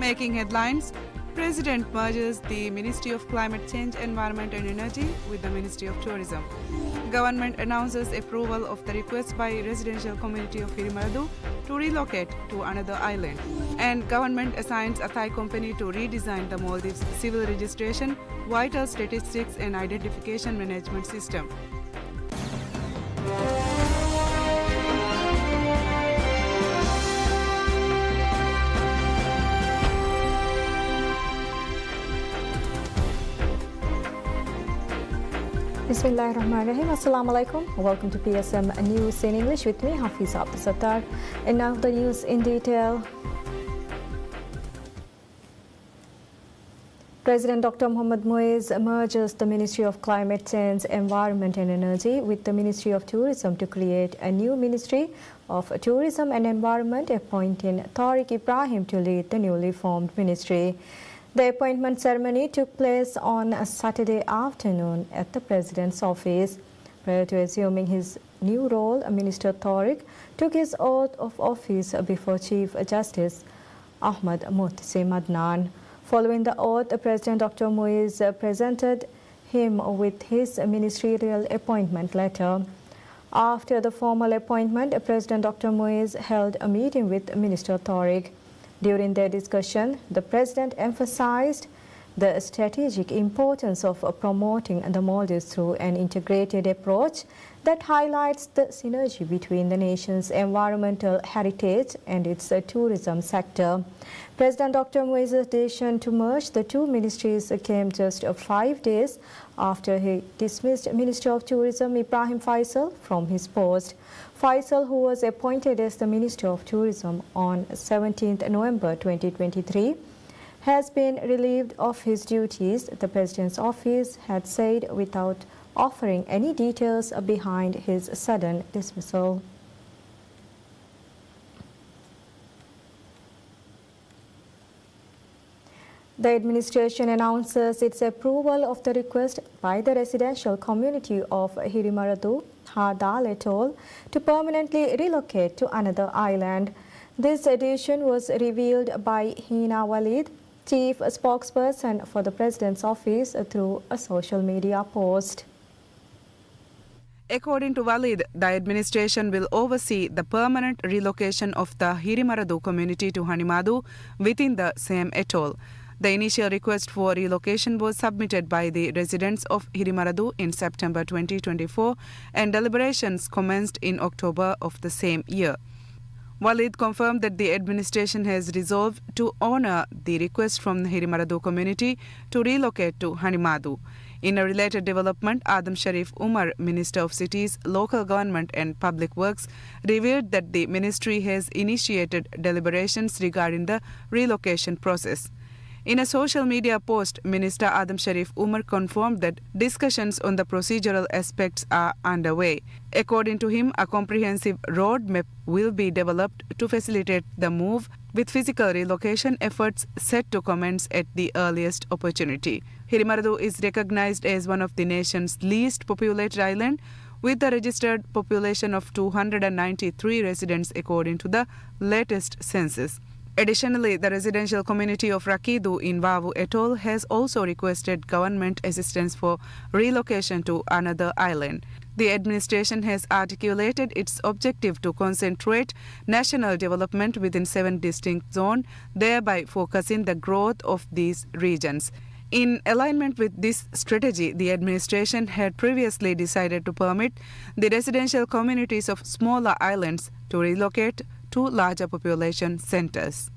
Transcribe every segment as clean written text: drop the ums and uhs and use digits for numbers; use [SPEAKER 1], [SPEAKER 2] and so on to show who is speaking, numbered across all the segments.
[SPEAKER 1] Making headlines, President merges the Ministry of Climate Change, Environment and Energy with the Ministry of Tourism. Government announces approval of the request by residential community of Hirimaradu to relocate to another island. And government assigns a Thai company to redesign the Maldives civil registration, vital statistics and identification management system.
[SPEAKER 2] Bismillahirrahmanirrahim. Assalamu alaikum. Welcome to PSM News in English with me, Hafiz Abdul Sattar. And now the news in detail. President Dr. Mohammad Muiz merges the Ministry of Climate Change, Environment and Energy with the Ministry of Tourism to create a new Ministry of Tourism and Environment, appointing Tariq Ibrahim to lead the newly formed ministry. The appointment ceremony took place on a Saturday afternoon at the President's office. Prior to assuming his new role, Minister Tariq took his oath of office before Chief Justice Ahmad Muhtasim Adnan. Following the oath, President Dr. Muiz presented him with his ministerial appointment letter. After the formal appointment, President Dr. Muiz held a meeting with Minister Tariq. During their discussion, the President emphasized the strategic importance of promoting the Maldives through an integrated approach that highlights the synergy between the nation's environmental heritage and its tourism sector. President Dr. Muiz's decision to merge the two ministries came just 5 days after he dismissed Minister of Tourism Ibrahim Faisal from his post. Faisal, who was appointed as the Minister of Tourism on 17 November 2023, has been relieved of his duties, the President's office had said, without offering any details behind his sudden dismissal. The administration announces its approval of the request by the residential community of Hirimaradu, Hadal Atoll, to permanently relocate to another island. This decision was revealed by Hina Walid, chief spokesperson for the President's office, through a social media post.
[SPEAKER 1] According to Walid, the administration will oversee the permanent relocation of the Hirimaradu community to Hanimadu within the same atoll. The initial request for relocation was submitted by the residents of Hirimaradu in September 2024 and deliberations commenced in October of the same year. Walid confirmed that the administration has resolved to honor the request from the Hirimaradu community to relocate to Hanimadu. In a related development, Adam Sharif Umar, Minister of Cities, Local Government and Public Works, revealed that the ministry has initiated deliberations regarding the relocation process. In a social media post, Minister Adam Sharif Umar confirmed that discussions on the procedural aspects are underway. According to him, a comprehensive roadmap will be developed to facilitate the move, with physical relocation efforts set to commence at the earliest opportunity. Hirimaradu is recognized as one of the nation's least populated islands, with a registered population of 293 residents according to the latest census. Additionally, the residential community of Rakidu in Vavu Atoll has also requested government assistance for relocation to another island. The administration has articulated its objective to concentrate national development within 7 distinct zones, thereby focusing the growth of these regions. In alignment with this strategy, the administration had previously decided to permit the residential communities of smaller islands to relocate to larger population centers.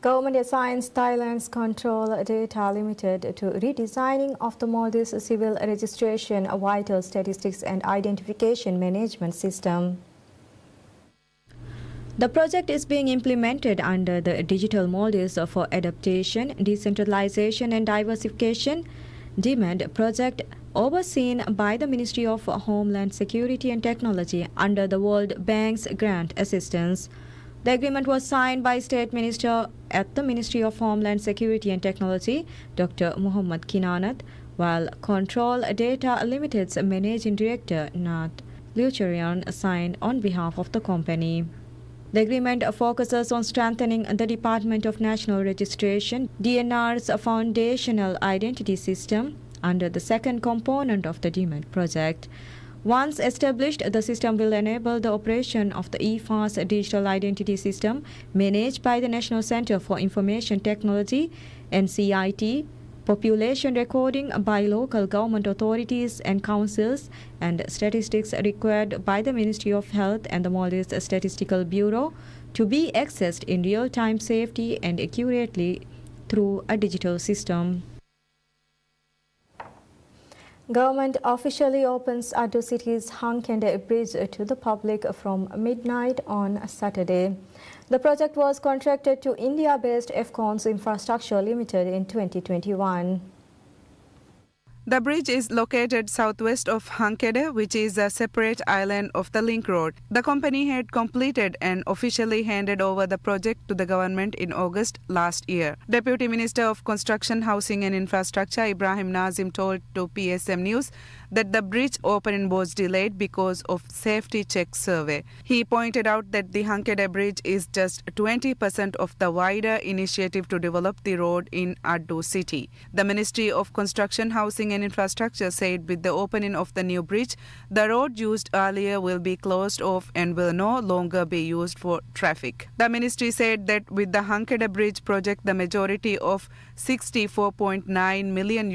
[SPEAKER 2] Government assigns Thailand's Control Data Limited to redesigning of the Maldives civil registration, vital statistics and identification management system. The project is being implemented under the Digital Maldives for Adaptation, Decentralization and Diversification DMAD project, overseen by the Ministry of Homeland Security and Technology under the World Bank's grant assistance. The agreement was signed by State Minister at the Ministry of Homeland Security and Technology, Dr. Muhammad Kinanat, while Control Data Limited's Managing Director, Nath Lucharian, signed on behalf of the company. The agreement focuses on strengthening the Department of National Registration (DNR's) foundational identity system under the second component of the DMET project. Once established, the system will enable the operation of the EFAS digital identity system managed by the National Center for Information Technology (NCIT), population recording by local government authorities and councils, and statistics required by the Ministry of Health and the Maldives Statistical Bureau to be accessed in real time safely and accurately through a digital system. Government officially opens Addo City's Hankende Bridge to the public from midnight on Saturday. The project was contracted to India-based Efcons Infrastructure Limited in 2021.
[SPEAKER 1] The bridge is located southwest of Hankede, which is a separate island of the link road. The company had completed and officially handed over the project to the government in August last year. Deputy Minister of Construction, Housing and Infrastructure Ibrahim Nazim told to PSMNEWS that the bridge opening was delayed because of safety check survey. He pointed out that the Hankede bridge is just 20% of the wider initiative to develop the road in Addo city. The Ministry of Construction, Housing and Infrastructure said with the opening of the new bridge, the road used earlier will be closed off and will no longer be used for traffic. The ministry said that with the Hankede Bridge project, the majority of $64.9 million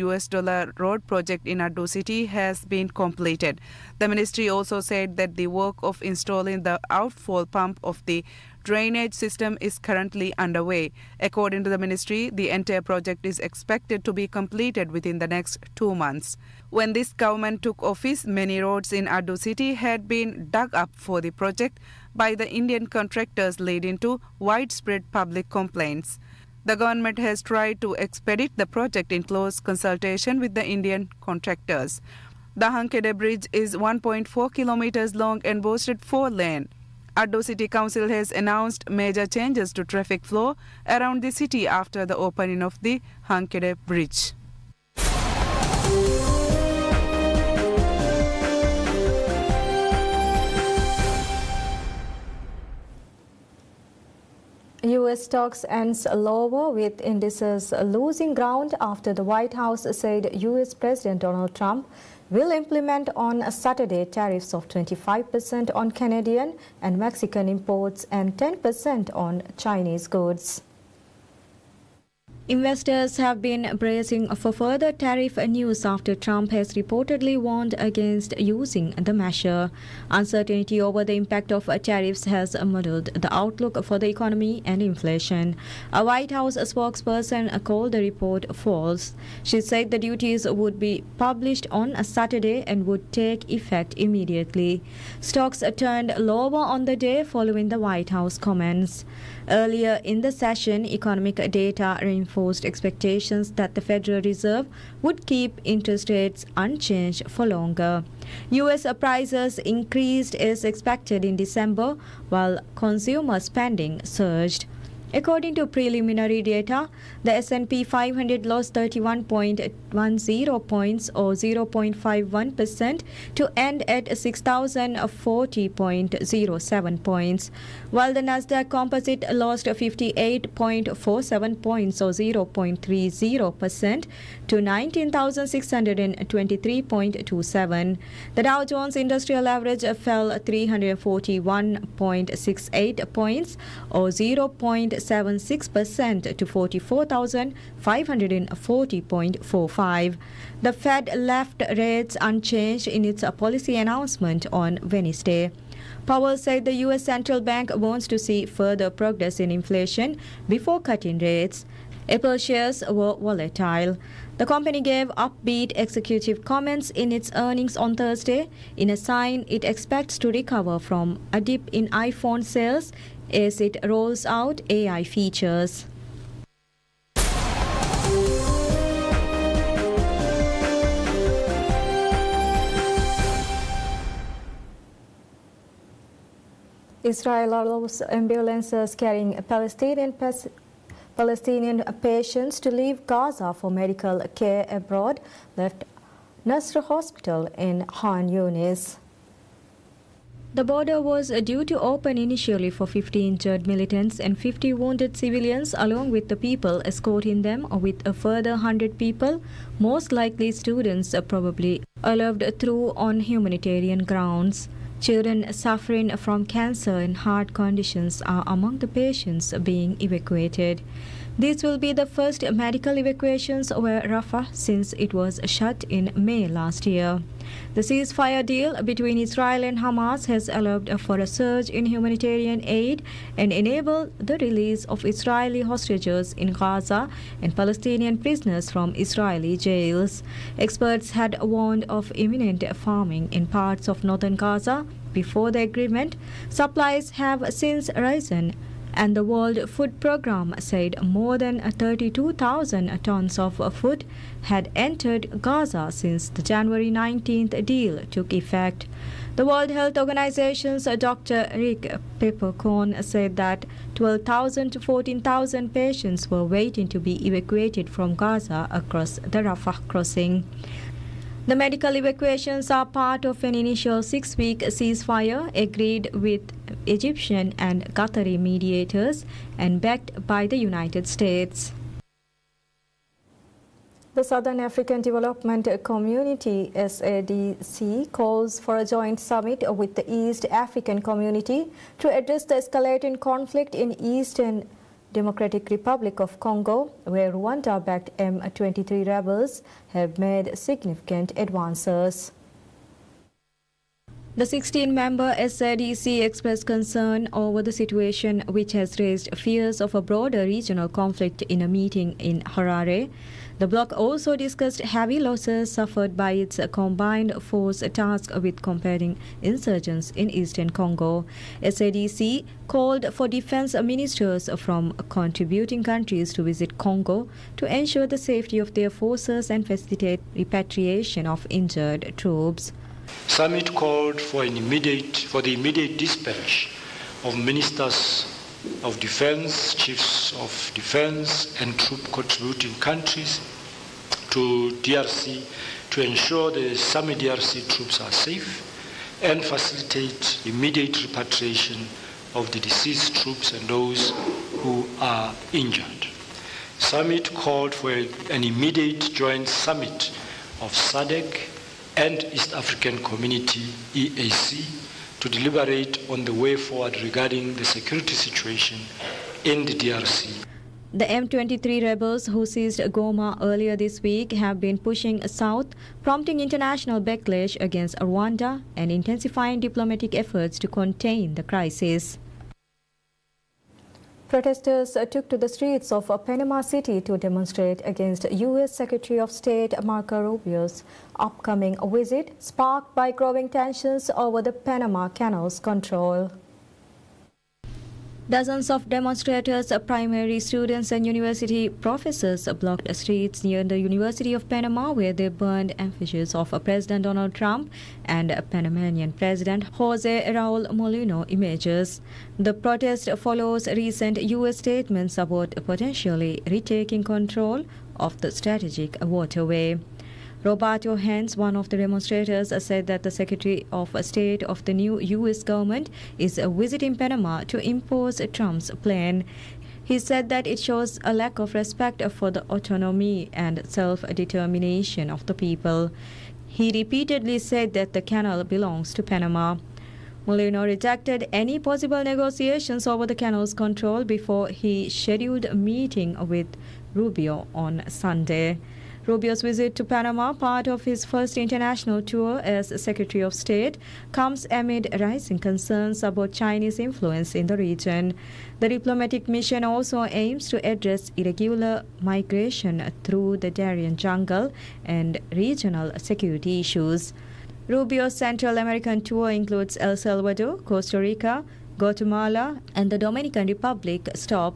[SPEAKER 1] road project in Addo city has been completed. The ministry also said that the work of installing the outfall pump of the drainage system is currently underway. According to the ministry, the entire project is expected to be completed within the next 2 months. When this government took office, many roads in Addo city had been dug up for the project by the Indian contractors, leading to widespread public complaints. The government has tried to expedite the project in close consultation with the Indian contractors. The Hankede Bridge is 1.4 kilometers long and boasted 4 lanes. Addo City Council has announced major changes to traffic flow around the city after the opening of the Hankede Bridge.
[SPEAKER 2] U.S. stocks ends lower with indices losing ground after the White House said U.S. President Donald Trump will implement on Saturday tariffs of 25% on Canadian and Mexican imports and 10% on Chinese goods. Investors have been bracing for further tariff news after Trump has reportedly warned against using the measure. Uncertainty over the impact of tariffs has muddled the outlook for the economy and inflation. A White House spokesperson called the report false. She said the duties would be published on a Saturday and would take effect immediately. Stocks turned lower on the day following the White House comments. Earlier in the session, economic data reinforced expectations that the Federal Reserve would keep interest rates unchanged for longer. U.S. prices increased as expected in December, while consumer spending surged. According to preliminary data, the S&P 500 lost 31.10 points or 0.51% to end at 6,040.07 points, while the Nasdaq Composite lost 58.47 points or 0.30% to 19,623.27. The Dow Jones Industrial Average fell 341.68 points or 0.76% to 44,540.45. The Fed left rates unchanged in its policy announcement on Wednesday. Powell said the U.S. Central Bank wants to see further progress in inflation before cutting rates. Apple shares were volatile. The company gave upbeat executive comments in its earnings on Thursday in a sign it expects to recover from a dip in iPhone sales as it rolls out AI features. Israel allows ambulances carrying Palestinian patients to leave Gaza for medical care abroad, left Nasr Hospital in Khan Yunis. The border was due to open initially for 50 injured militants and 50 wounded civilians, along with the people escorting them, with a further 100 people, most likely students, probably allowed through on humanitarian grounds. Children suffering from cancer and heart conditions are among the patients being evacuated. These will be the first medical evacuations over Rafah since it was shut in May last year. The ceasefire deal between Israel and Hamas has allowed for a surge in humanitarian aid and enabled the release of Israeli hostages in Gaza and Palestinian prisoners from Israeli jails. Experts had warned of imminent famine in parts of northern Gaza before the agreement. Supplies have since risen, and the World Food Programme said more than 32,000 tons of food had entered Gaza since the January 19th deal took effect. The World Health Organization's Dr. Rick Peppercorn said that 12,000 to 14,000 patients were waiting to be evacuated from Gaza across the Rafah crossing. The medical evacuations are part of an initial 6-week ceasefire agreed with Egyptian and Qatari mediators and backed by the United States. The Southern African Development Community (SADC) calls for a joint summit with the East African Community to address the escalating conflict in Eastern Democratic Republic of Congo, where Rwanda-backed M23 rebels have made significant advances. The 16-member SADC expressed concern over the situation, which has raised fears of a broader regional conflict in a meeting in Harare. The bloc also discussed heavy losses suffered by its combined force tasked with combating insurgents in eastern Congo. SADC called for defense ministers from contributing countries to visit Congo to ensure the safety of their forces and facilitate repatriation of injured troops.
[SPEAKER 3] Summit called for the immediate dispatch of ministers of defense, chiefs of defense, and troop contributing countries to DRC to ensure the SAMI DRC troops are safe and facilitate immediate repatriation of the deceased troops and those who are injured. Summit called for an immediate joint summit of SADC and East African Community EAC to deliberate on the way forward regarding the security situation in the DRC.
[SPEAKER 2] The M23 rebels who seized Goma earlier this week have been pushing south, prompting international backlash against Rwanda and intensifying diplomatic efforts to contain the crisis. Protesters took to the streets of Panama City to demonstrate against U.S. Secretary of State Marco Rubio's upcoming visit, sparked by growing tensions over the Panama Canal's control. Dozens of demonstrators, primary students and university professors blocked streets near the University of Panama, where they burned effigies of President Donald Trump and Panamanian President Jose Raul Mulino images. The protest follows recent U.S. statements about potentially retaking control of the strategic waterway. Roberto Hens, one of the demonstrators, said that the Secretary of State of the new U.S. government is visiting Panama to impose Trump's plan. He said that it shows a lack of respect for the autonomy and self-determination of the people. He repeatedly said that the canal belongs to Panama. Mulino rejected any possible negotiations over the canal's control before he scheduled a meeting with Rubio on Sunday. Rubio's visit to Panama, part of his first international tour as Secretary of State, comes amid rising concerns about Chinese influence in the region. The diplomatic mission also aims to address irregular migration through the Darien Jungle and regional security issues. Rubio's Central American tour includes El Salvador, Costa Rica, Guatemala, and the Dominican Republic stop.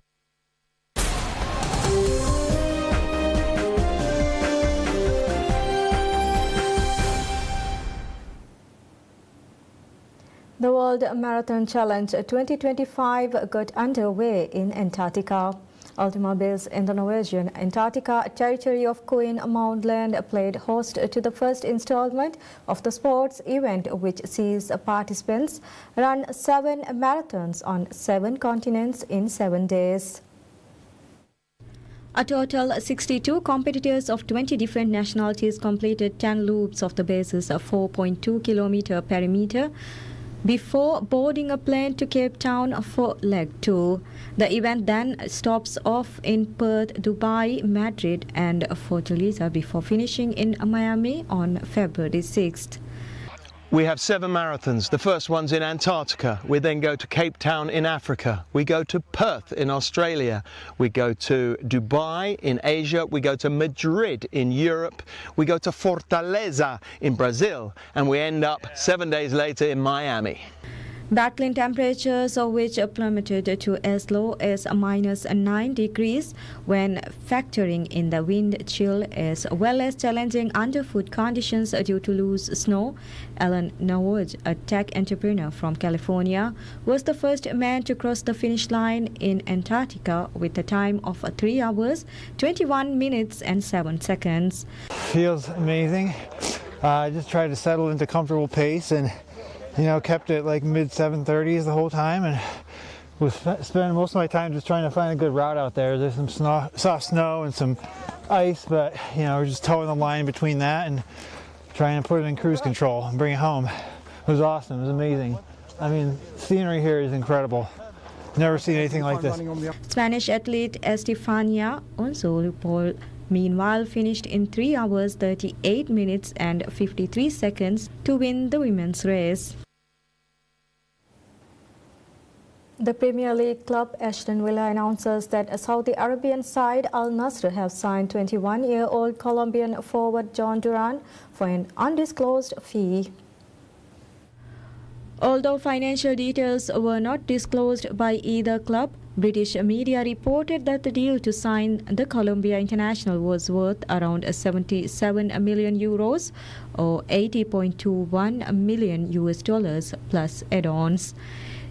[SPEAKER 2] The World Marathon Challenge 2025 got underway in Antarctica. Ultima base in the Norwegian Antarctica territory of Queen Moundland played host to the first installment of the sports event, which sees participants run 7 marathons on 7 continents in 7 days. A total 62 competitors of 20 different nationalities completed 10 loops of the base's 4.2 kilometer perimeter before boarding a plane to Cape Town for leg 2. The event then stops off in Perth, Dubai, Madrid and Fortaleza before finishing in Miami on February 6th.
[SPEAKER 4] We have 7 marathons. The first one's in Antarctica. We then go to Cape Town in Africa. We go to Perth in Australia. We go to Dubai in Asia. We go to Madrid in Europe. We go to Fortaleza in Brazil. And we end up 7 days later in Miami.
[SPEAKER 2] Battling temperatures of which plummeted to as low as -9 degrees when factoring in the wind chill as well as challenging underfoot conditions due to loose snow. Alan Nawaj, a tech entrepreneur from California, was the first man to cross the finish line in Antarctica with a time of 3 hours, 21 minutes and 7 seconds.
[SPEAKER 5] Feels amazing. I just tried to settle into comfortable pace and kept it like mid 730s the whole time, and was spending most of my time just trying to find a good route out there. There's some soft snow and some ice, but we're just towing the line between that and trying to put it in cruise control and bring it home. It was awesome. It was amazing. I mean, scenery here is incredible. Never seen anything like this.
[SPEAKER 2] Spanish athlete Estefania Onzolupol meanwhile finished in 3 hours 38 minutes and 53 seconds to win the women's race. The Premier League club Aston Villa announces that a Saudi Arabian side Al Nassr have signed 21-year-old Colombian forward John Duran for an undisclosed fee. Although financial details were not disclosed by either club, British media reported that the deal to sign the Colombia international was worth around 77 million euros or $80.21 million plus add-ons.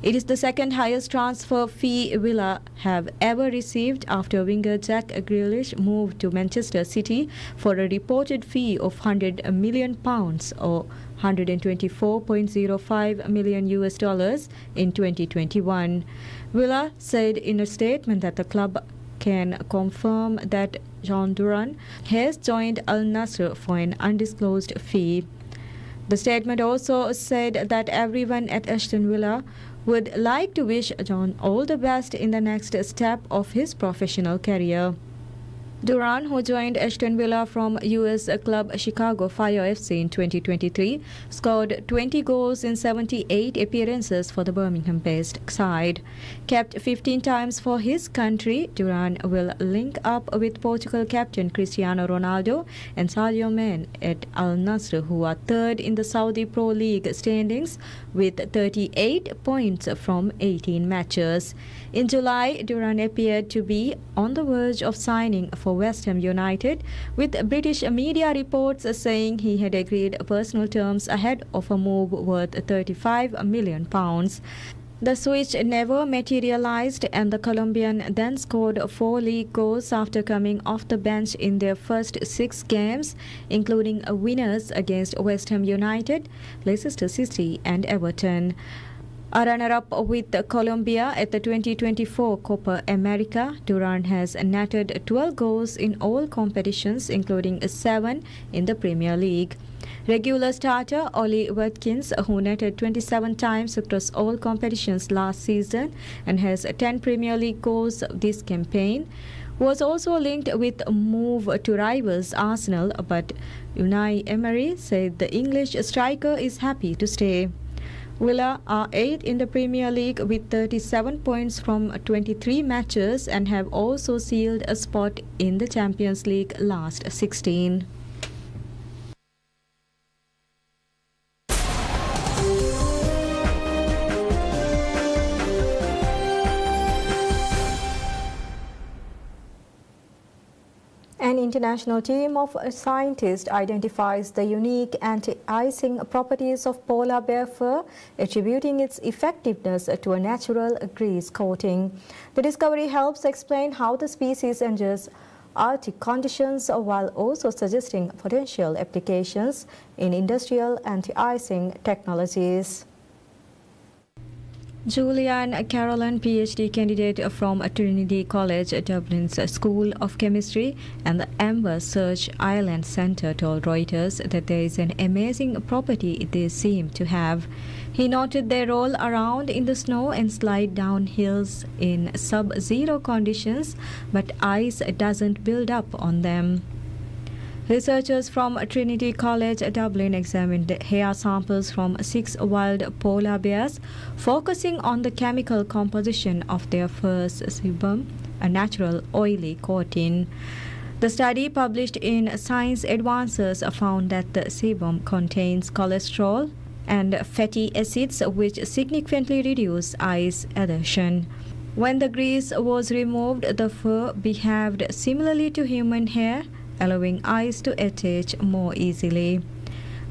[SPEAKER 2] It is the second highest transfer fee Villa have ever received after winger Jack Grealish moved to Manchester City for a reported fee of £100 million or $124.05 million in 2021. Villa said in a statement that the club can confirm that John Duran has joined Al Nassr for an undisclosed fee. The statement also said that everyone at Aston Villa would like to wish John all the best in the next step of his professional career. Duran, who joined Aston Villa from US club Chicago Fire FC in 2023, scored 20 goals in 78 appearances for the Birmingham-based side. Capped 15 times for his country, Duran will link up with Portugal captain Cristiano Ronaldo and Sadio Mane at Al Nassr, who are third in the Saudi Pro League standings with 38 points from 18 matches. In July, Duran appeared to be on the verge of signing for West Ham United, with British media reports saying he had agreed personal terms ahead of a move worth £35 million. The switch never materialized, and the Colombian then scored 4 league goals after coming off the bench in their first 6 games, including winners against West Ham United, Leicester City and Everton. A runner-up with Colombia at the 2024 Copa America, Duran has netted 12 goals in all competitions, including 7 in the Premier League. Regular starter Ollie Watkins, who netted 27 times across all competitions last season and has 10 Premier League goals this campaign, was also linked with a move to rivals Arsenal, but Unai Emery said the English striker is happy to stay. Villa are 8th in the Premier League with 37 points from 23 matches and have also sealed a spot in the Champions League last 16. An international team of scientists identifies the unique anti-icing properties of polar bear fur, attributing its effectiveness to a natural grease coating. The discovery helps explain how the species endures Arctic conditions while also suggesting potential applications in industrial anti-icing technologies. Julian Carolan, PhD candidate from Trinity College, Dublin's School of Chemistry, and the Amber Search Island Centre told Reuters that there is an amazing property they seem to have. He noted they roll around in the snow and slide down hills in sub-zero conditions, but ice doesn't build up on them. Researchers from Trinity College Dublin examined hair samples from 6 wild polar bears, focusing on the chemical composition of their fur's sebum, a natural oily coating. The study, published in Science Advances, found that the sebum contains cholesterol and fatty acids, which significantly reduce ice adhesion. When the grease was removed, the fur behaved similarly to human hair, allowing ice to attach more easily.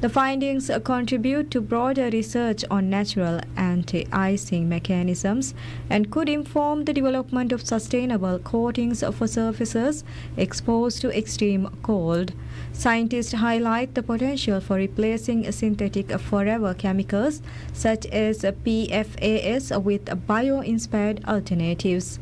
[SPEAKER 2] The findings contribute to broader research on natural anti-icing mechanisms and could inform the development of sustainable coatings for surfaces exposed to extreme cold. Scientists highlight the potential for replacing synthetic forever chemicals such as PFAS with bio-inspired alternatives.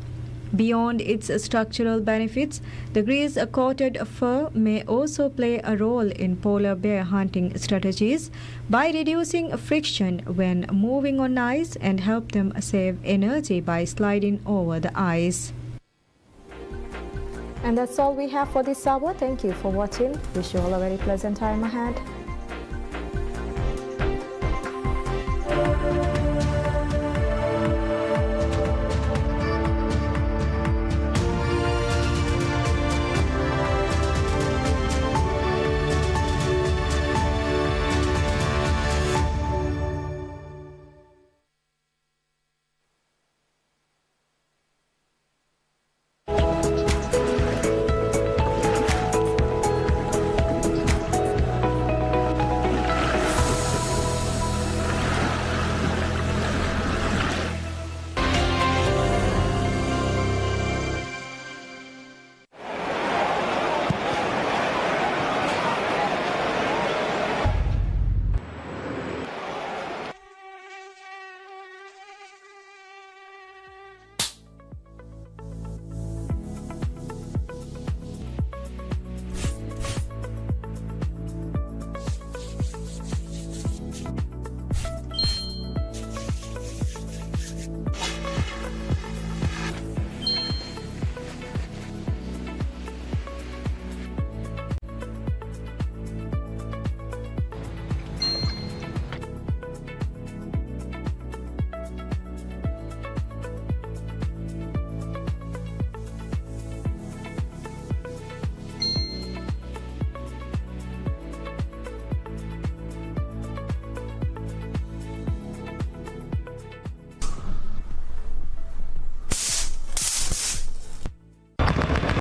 [SPEAKER 2] Beyond its structural benefits, the grease-coated fur may also play a role in polar bear hunting strategies by reducing friction when moving on ice and help them save energy by sliding over the ice. And that's all we have for this hour. Thank you for watching. Wish you all a very pleasant time ahead.